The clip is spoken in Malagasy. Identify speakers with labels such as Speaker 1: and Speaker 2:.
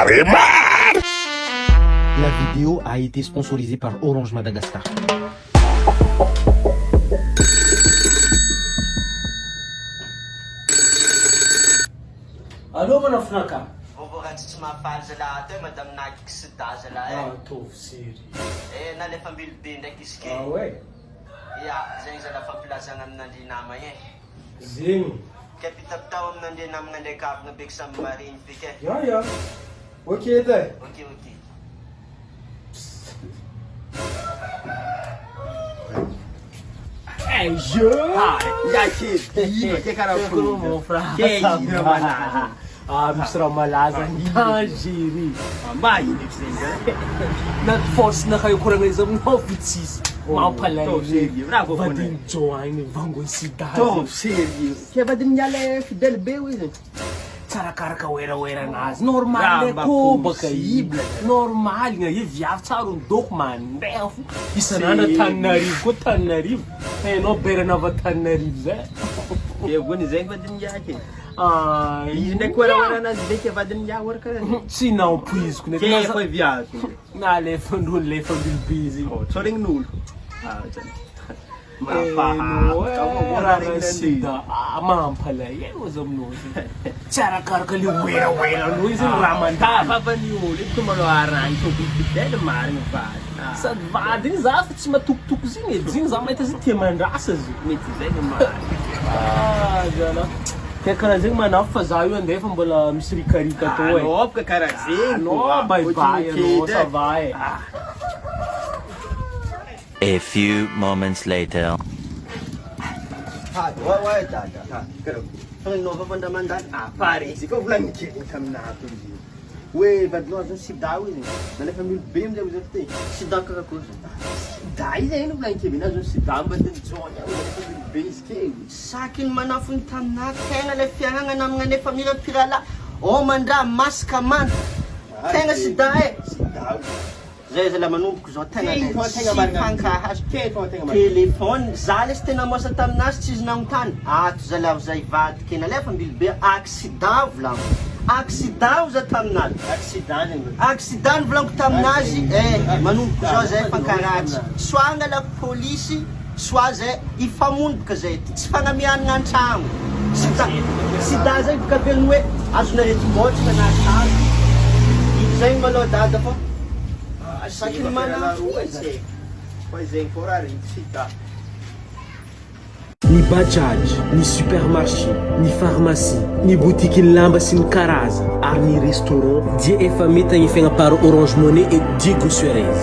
Speaker 1: ai marre!
Speaker 2: La vidéo a été sponsorisée par Orange Madagascar.
Speaker 3: Allô, mon frère.
Speaker 4: Tsy mahafaly zalahy teo madame nakiky sida zalahy
Speaker 3: Tovy sery.
Speaker 4: nalefa mbily be ndraiky izy ke
Speaker 3: Ouais.
Speaker 4: ia zegny zalahy fampilazana amin'andre namagna
Speaker 3: Zegny.
Speaker 4: ke pitapitao amin'andre namagna ndraiky avagna beky samy mariny feky
Speaker 3: Ja. Okej det.
Speaker 4: ok
Speaker 3: Mon frère. Misy raha malaza nanjary. Force nakayokoragna izy aminao vitsisy. Mampalahelo. Vadiny joiny vangony sida.
Speaker 5: Ke vadiny miala fidèle be izy.
Speaker 3: Tsarakaraka oeraoeranazy. Normal ko baka ibla. Normal nga viavy tsara ny doko mandeha fo. Isan'andro Tananarivo koa Tananarivo. Hainao berana avy Tananarivo zay.
Speaker 5: Egony zegny vadiny yake. Izy ndraiky oeraoeranazy beky vadiny yahora karaha.
Speaker 3: Tsy nampoiziko
Speaker 5: Ke efa viavy.
Speaker 3: Nalefandrolo lefambilobe izy.
Speaker 5: Tsao regn'olo.
Speaker 3: Sida mampalahelo izy aminao tsy arakaraka le oeraoeranao izy raha mandava
Speaker 5: Vavany olo ito malo arany tokiky fidèle mariny vady.
Speaker 3: sady vady iny za fa tsy matokotoko zigny e zigny za mahita zy tia mandrasa zy
Speaker 5: Mety zegny mariny.
Speaker 3: jana ke karaha zegny manafo fa za io andefa mbola misy rikarika atao e
Speaker 5: Anao baka karaha zegny.
Speaker 3: no bye-bye anao ça va e
Speaker 6: A few moments later.
Speaker 4: fananova mandamandany
Speaker 5: Pare izy koa volagny kely taminato izy. Hoe vadinao zany sida izy. Nalefa milo be amizay izy ty.
Speaker 4: sida karakory
Speaker 5: Da izy zegny volagny kely na zany sida mba ty joiny nalefa milo be izy ke.
Speaker 4: sakiny manafony taminah tegna le fiagnana namagna nefa mirampirala mandra masaka manta tegna sida
Speaker 5: Sida.
Speaker 4: zay zala manomboko zao tegna
Speaker 5: Tegna marina.
Speaker 4: fankahazo
Speaker 5: Tegna marina.
Speaker 4: telefôny za lesy tena mosa taminazy tsy izy nanontany ato zala zay vadika nalefa mbily be accident volagno accident za taminazy
Speaker 5: Accident zegny.
Speaker 4: accident volaniko taminazy manomboko zao zay fankaratsy soit angala polisy soit zay ifamondoka zay tsy fagnamianana an-tragno sida zay boka velogny hoe azonareti-boatra na atrazo zay malao dada fa sakiny manafo izy
Speaker 5: Fa zegny fô raha regny sida.
Speaker 2: Ni bajaj, ni supermarché, ni pharmacie, ni boutique lamba sy ny karaza, ary ni restaurant dia efa mety agnifiagna par Orange Money et Diego Suarez.